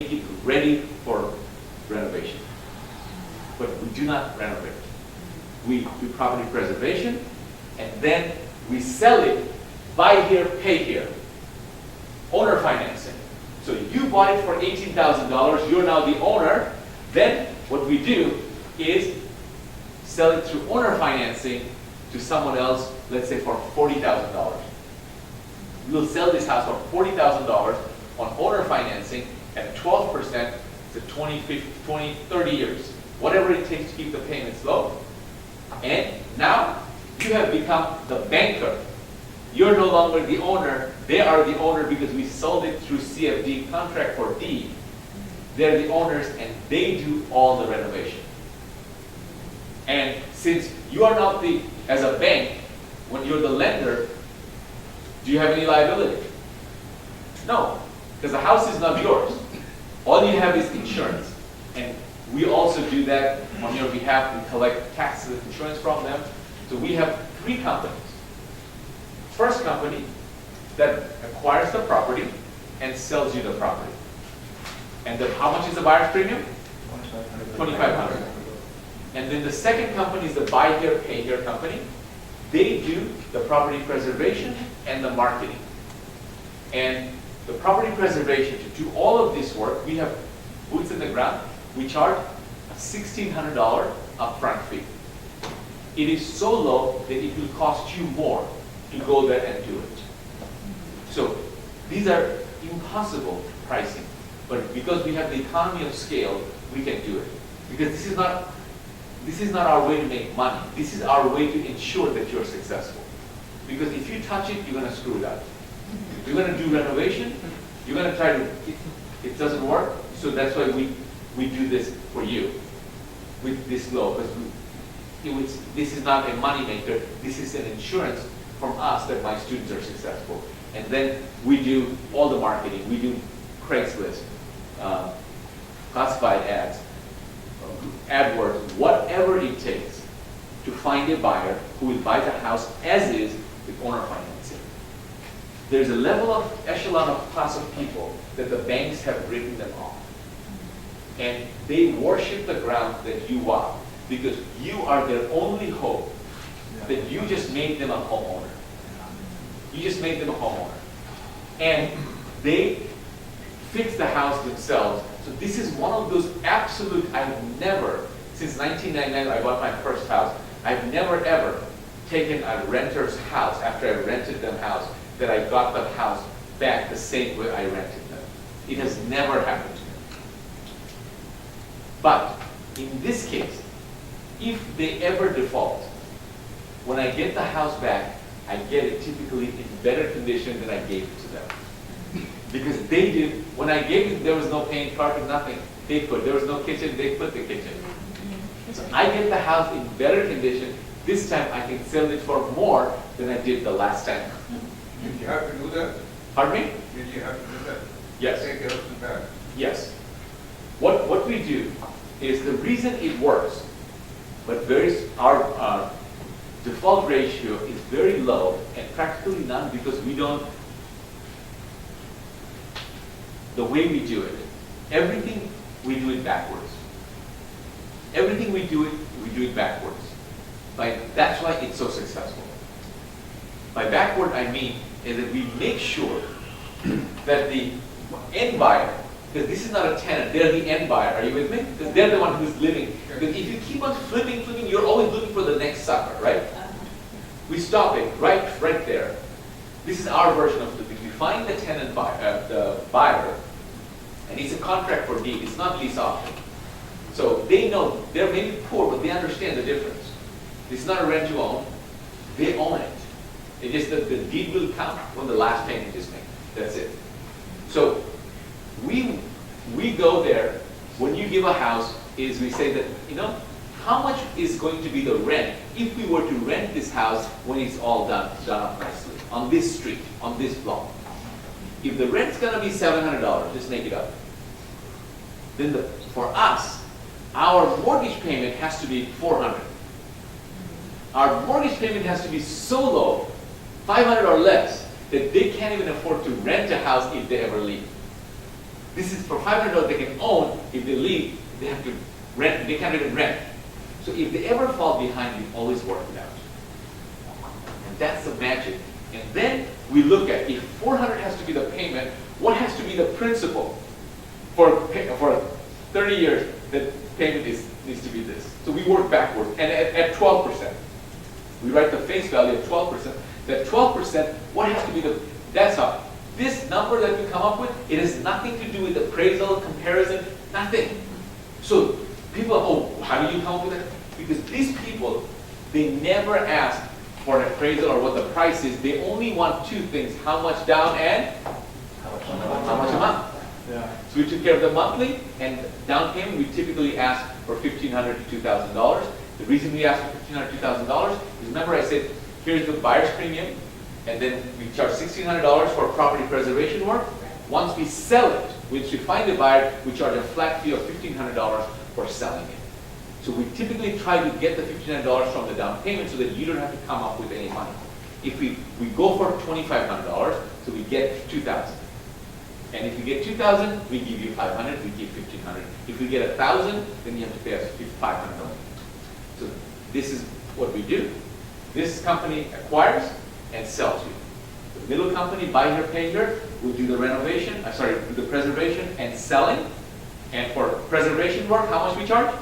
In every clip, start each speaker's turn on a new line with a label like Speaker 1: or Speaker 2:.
Speaker 1: make it ready for renovation. But we do not renovate. We do property preservation, and then we sell it, buy here, pay here. Owner financing. So you bought it for $18,000, you're now the owner. Then what we do is sell it through owner financing to someone else, let's say for $40,000. We'll sell this house for $40,000 on owner financing at 12% to 20, 30 years. Whatever it takes to keep the payments low. And now you have become the banker. You're no longer the owner. They are the owner because we sold it through CFD, contract for deed. They're the owners and they do all the renovation. And since you are not the, as a bank, when you're the lender, do you have any liability? No, because the house is not yours. All you have is insurance. And we also do that on your behalf. We collect taxes and insurance from them. So we have 3 companies. First company that acquires the property and sells you the property. And then how much is the buyer's premium? $2,500. And then the second company is the buy here, pay here company. They do the property preservation and the marketing. And the property preservation, to do all of this work, we have boots in the ground. We charge a $1,600 upfront fee. It is so low that it will cost you more to go there and do it. So these are impossible pricing. But because we have the economy of scale, we can do it. Because this is not our way to make money. This is our way to ensure that you're successful. Because if you touch it, you're going to screw it up. You're going to do renovation, you're going to try to, it doesn't work, so that's why we do this for you with this low. Because this is not a money maker, this is an insurance from us that my students are successful. And then we do all the marketing. We do Craigslist, classified ads, AdWords, whatever it takes to find a buyer who will buy the house as is with owner financing. There's a level of echelon of class of people that the banks have written them off. And they worship the ground that you are because you are their only hope, that you just made them a homeowner. You just made them a homeowner. And they fix the house themselves. So this is one of those absolute, I've never, since 1999 I bought my first house, I've never ever taken a renter's house after I rented them house that I got the house back the same way I rented them. It has never happened to me. But in this case, if they ever default, when I get the house back, I get it typically in better condition than I gave it to them. Because they did, when I gave it, there was no paint, carpet, nothing. They put, there was no kitchen, they put the kitchen. So I get the house in better condition. This time I can sell it for more than I did the last time.
Speaker 2: Did you have to do that?
Speaker 1: Pardon me?
Speaker 2: Did you have to do that?
Speaker 1: Yes.
Speaker 2: Take it up and back?
Speaker 1: Yes. What we do is the reason it works, but our default ratio is very low and practically none because we don't, the way we do it, everything we do it backwards. Everything we do it backwards. That's why it's so successful. By backward I mean is that we make sure that the end buyer, because this is not a tenant, they're the end buyer, are you with me? Because they're the one who's living. Because if you keep on flipping, you're always looking for the next sucker, right? We stop it right there. This is our version of flipping. We find the tenant buyer, the buyer, and it's a contract for deed. It's not lease option. So they know, they're maybe poor, but they understand the difference. It's not a rent to own. They own it. It's just that the deed will count when the last payment is made. That's it. So we go there. When you give a house, is we say that, how much is going to be the rent if we were to rent this house when it's all done up nicely, on this street, on this block? If the rent's going to be $700, just make it up. Then for us, our mortgage payment has to be $400. Our mortgage payment has to be so low, $500 or less, that they can't even afford to rent a house if they ever leave. This is for $500 they can own. If they leave, they have to rent. They can't even rent. So if they ever fall behind, we always work it out. And that's the magic. And then we look at, if $400 has to be the payment, what has to be the principal? For 30 years, the payment needs to be this. So we work backwards. And at 12%, we write the face value of 12%. That 12%, what has to be the, that's how. This number that we come up with, it has nothing to do with appraisal, comparison, nothing. So people, oh, how do you come up with that? Because these people, they never ask for an appraisal or what the price is. They only want two things: how much down and how much a month.
Speaker 3: Yeah.
Speaker 1: So we took care of the monthly and down payment. We typically ask for $1,500 to $2,000. The reason we ask for $1,500 to $2,000 is, remember I said, here's the buyer's premium, and then we charge $1,600 for property preservation work. Once we sell it, once we find a buyer, we charge a flat fee of $1,500 for selling it. So we typically try to get the $1,500 from the down payment so that you don't have to come up with any money. If we go for $2,500, so we get $2,000. And if you get $2,000, we give you $500, we give $1,500. If we get $1,000, then you have to pay us $500. So this is what we do. This company acquires and sells you. The middle company, buy here, pay here, will do the renovation, do the preservation and selling. And for preservation work, how much we charge?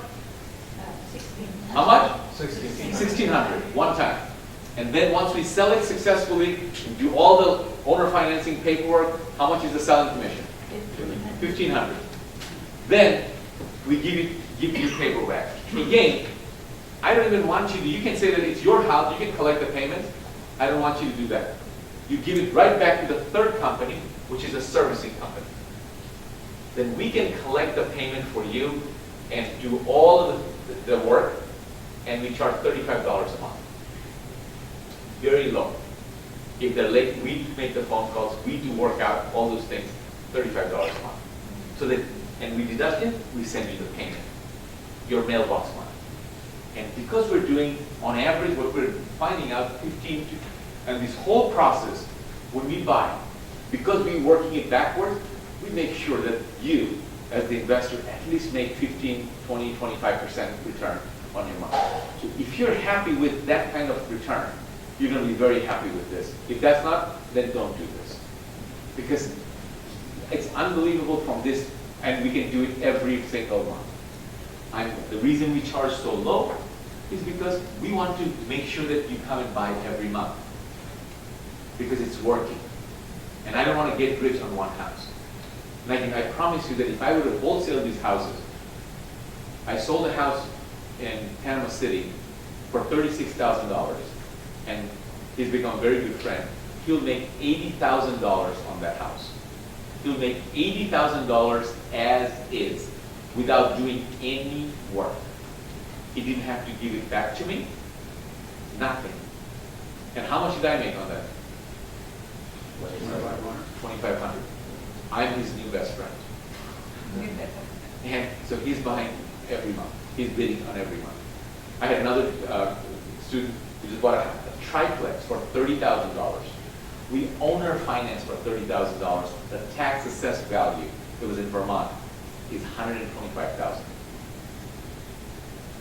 Speaker 4: 16.
Speaker 1: How much?
Speaker 3: 16.
Speaker 1: $1,600, one time. And then once we sell it successfully, and do all the owner financing paperwork, how much is the selling commission? $1,500. Then we give you paper back. Again, I don't even want you to, you can say that it's your house, you can collect the payments. I don't want you to do that. You give it right back to the third company, which is a servicing company. Then we can collect the payment for you and do all of the work, and we charge $35 a month. Very low. If they're late, we make the phone calls, we do work out, all those things, $35 a month. So that, and we deduct it, we send you the payment, your mailbox money. And because we're doing, on average, what we're finding out, 15 to, and this whole process, when we buy, because we're working it backwards, we make sure that you, as the investor, at least make 15, 20, 25% return on your money. So if you're happy with that kind of return, you're going to be very happy with this. If that's not, then don't do this. Because it's unbelievable from this, and we can do it every single month. The reason we charge so low is because we want to make sure that you come and buy every month. Because it's working. And I don't want to get rich on one house. And I promise you that if I were to wholesale these houses, I sold a house in Panama City for $36,000, and he's become a very good friend. He'll make $80,000 on that house. He'll make $80,000 as is, without doing any work. He didn't have to give it back to me, nothing. And how much did I make on that? $2,500. I'm his new best friend. And so he's buying every month. He's bidding on every month. I had another student who just bought a triplex for $30,000. We owner finance for $30,000. The tax assessed value, it was in Vermont, is $125,000.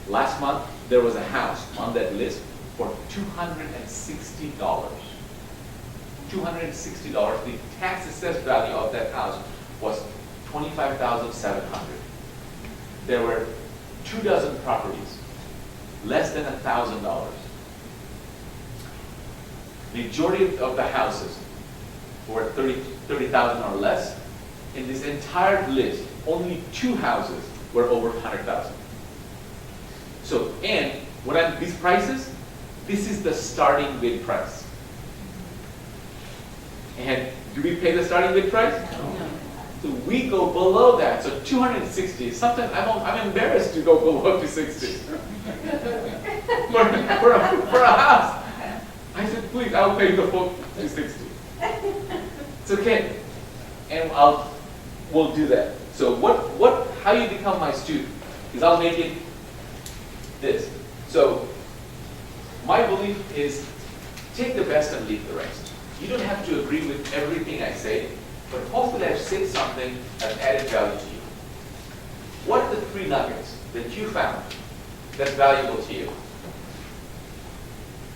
Speaker 1: Last month, there was a house on that list for $260. $260. The tax assessed value of that house was $25,700. There were 24 properties, less than $1,000. Majority of the houses were 30,000 or less. In this entire list, only 2 houses were over 100,000. So, and what these prices, this is the starting bid price. And do we pay the starting bid price?
Speaker 4: No.
Speaker 1: So we go below that. So 260. Sometimes I'm embarrassed to go below 260 for a house. I said, please, I'll pay the full 260. It's okay, and we'll do that. So how you become my student is I'll make it this. So my belief is take the best and leave the rest. You don't have to agree with everything I say, but hopefully I've said something that's added value to you. What are the 3 nuggets that you found that's valuable to you?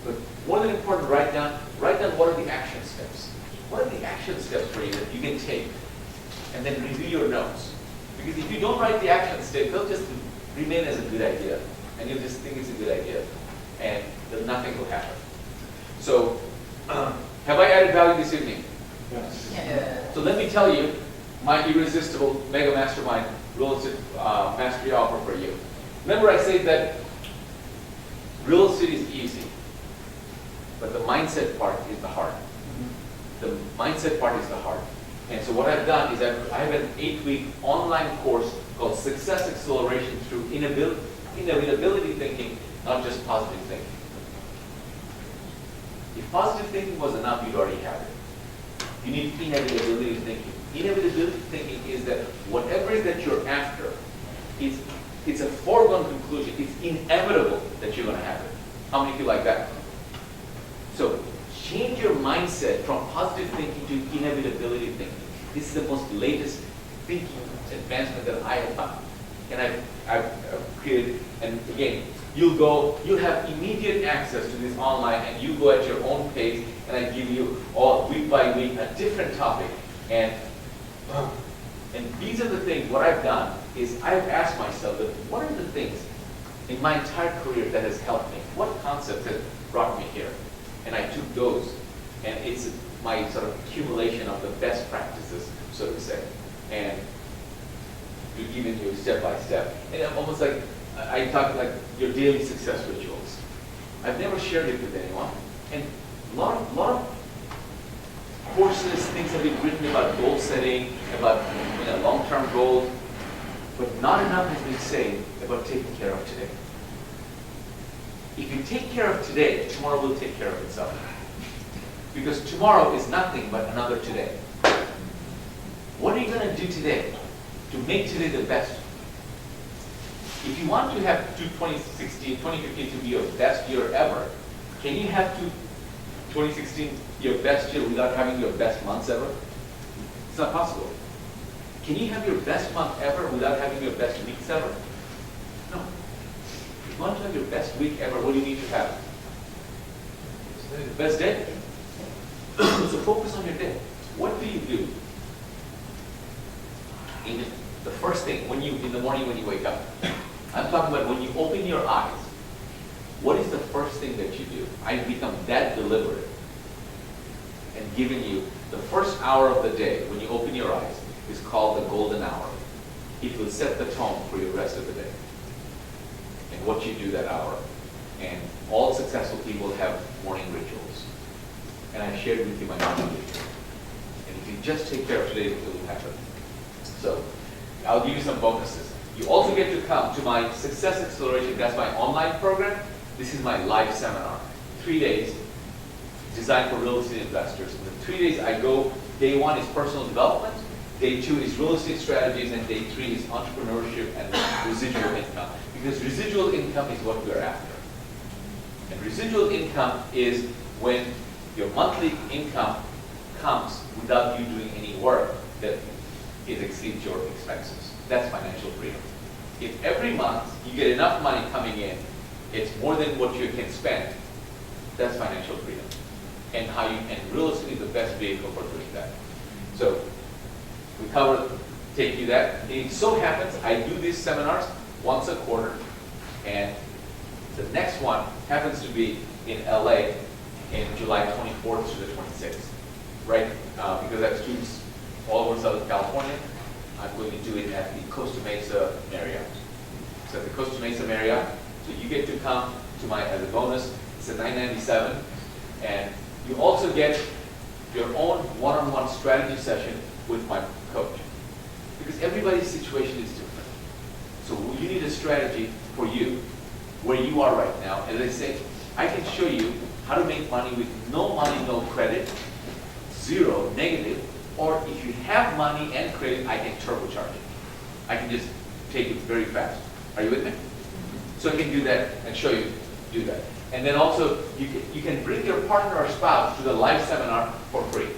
Speaker 1: But more than important, write down what are the action steps. What are the action steps for you that you can take? And then review your notes. Because if you don't write the action steps, they'll just remain as a good idea. And you'll just think it's a good idea. And then nothing will happen. So, have I added value this evening?
Speaker 3: Yes.
Speaker 4: Yeah.
Speaker 1: So let me tell you my irresistible mega mastermind real estate mastery offer for you. Remember I said that real estate is easy, but the mindset part is the hard. The mindset part is the hard. And so what I've done is I have an 8-week online course called Success Acceleration through Inevitability Thinking, not just positive thinking. If positive thinking was enough, you'd already have it. You need inevitability thinking. Inevitability thinking is that whatever it is that you're after, it's a foregone conclusion. It's inevitable that you're going to have it. How many of you like that? So change your mindset from positive thinking to inevitability thinking. This is the most latest thinking advancement that I have found. And I've created, and again, you'll have immediate access to this online, and you go at your own pace, and I give you all week by week a different topic. And these are the things, what I've done is I've asked myself that what are the things in my entire career that has helped me? What concepts have brought me here? And I took those, and it's my sort of accumulation of the best practices, so to say. And we've given you step by step. And I'm almost like, I talk like your daily success rituals. I've never shared it with anyone. And a lot of courses, things have been written about goal setting, about long-term goals, but not enough has been said about taking care of today. If you take care of today, tomorrow will take care of itself. Because tomorrow is nothing but another today. What are you going to do today to make today the best? If you want to have 2016, 2015 to be your best year ever, can you have 2016 your best year without having your best months ever? It's not possible. Can you have your best month ever without having your best weeks ever? No. If you want to have your best week ever, what do you need to have? Best day. So focus on your day. What do you do? The first thing, in the morning when you wake up. I'm talking about when you open your eyes. What is the first thing that you do? I've become that deliberate and given you the first hour of the day when you open your eyes is called the golden hour. It will set the tone for your rest of the day and what you do that hour. And all successful people have morning rituals. And I've shared with you my morning ritual. And if you just take care of today, it will happen. So I'll give you some bonuses. You also get to come to my Success Acceleration. That's my online program. This is my live seminar. 3 days designed for real estate investors. In the 3 days I go, day 1 is personal development, day 2 is real estate strategies, and day 3 is entrepreneurship and residual income. Because residual income is what we're after. And residual income is when your monthly income comes without you doing any work that exceeds your expenses. That's financial freedom. If every month you get enough money coming in, it's more than what you can spend, that's financial freedom. And real estate is the best vehicle for doing that. So we take you that. And it so happens I do these seminars once a quarter, and the next one happens to be in LA in July 24th to the 26th, right? Because I have students all over Southern California. I'm going to do it at the Costa Mesa Marriott. So at the Costa Mesa Marriott, so you get to come to as a bonus. It's a $997, and you also get your own one-on-one strategy session with my coach. Because everybody's situation is different. So you need a strategy for you, where you are right now. As I say, I can show you how to make money with no money, no credit, zero, negative, or if you have money and credit, I can turbocharge it. I can just take it very fast. Are you with me? So I can do that and show you do that. And then also, you can bring your partner or spouse to the live seminar for free.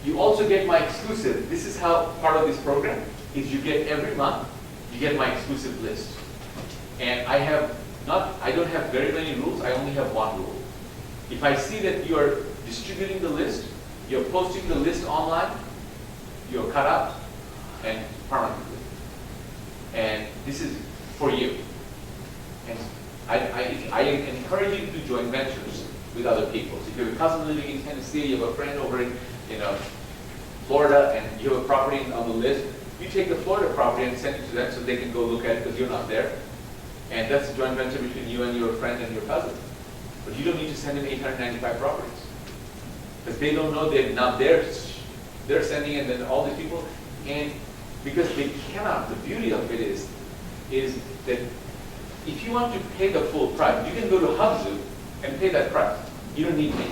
Speaker 1: You also get my exclusive. This is how part of this program is you get every month, you get my exclusive list. And I don't have very many rules, I only have one rule. If I see that you are distributing the list, you're posting the list online, you're cut out and permanently. And this is for you. And I encourage you to do joint ventures with other people. So if you have a cousin living in Tennessee, you have a friend over in Florida, and you have a property on the list, you take the Florida property and send it to them so they can go look at it because you're not there. And that's a joint venture between you and your friend and your cousin. But you don't need to send them 895 properties. Because they don't know that now they're sending it, and then all these people, and because they cannot, the beauty of it is that if you want to pay the full price, you can go to Hubzu and pay that price. You don't need me.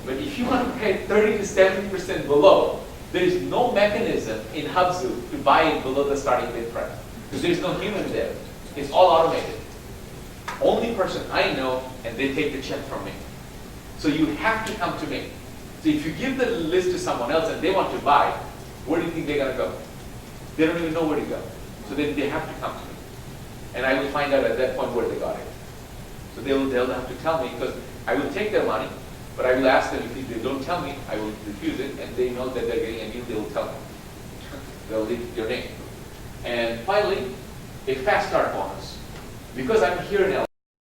Speaker 1: But if you want to pay 30 to 70% below, there is no mechanism in Hubzu to buy it below the starting bid price. Because there is no human there. It's all automated. Only person I know, and they take the check from me. So you have to come to me. So if you give the list to someone else and they want to buy, where do you think they're going to go? They don't even know where to go. So then they have to come to me. And I will find out at that point where they got it. So they'll have to tell me, because I will take their money, but I will ask them, if they don't tell me, I will refuse it, and they know that they're getting a deal, they will tell me. They'll leave your name. And finally, a fast start bonus. Because I'm here in LA,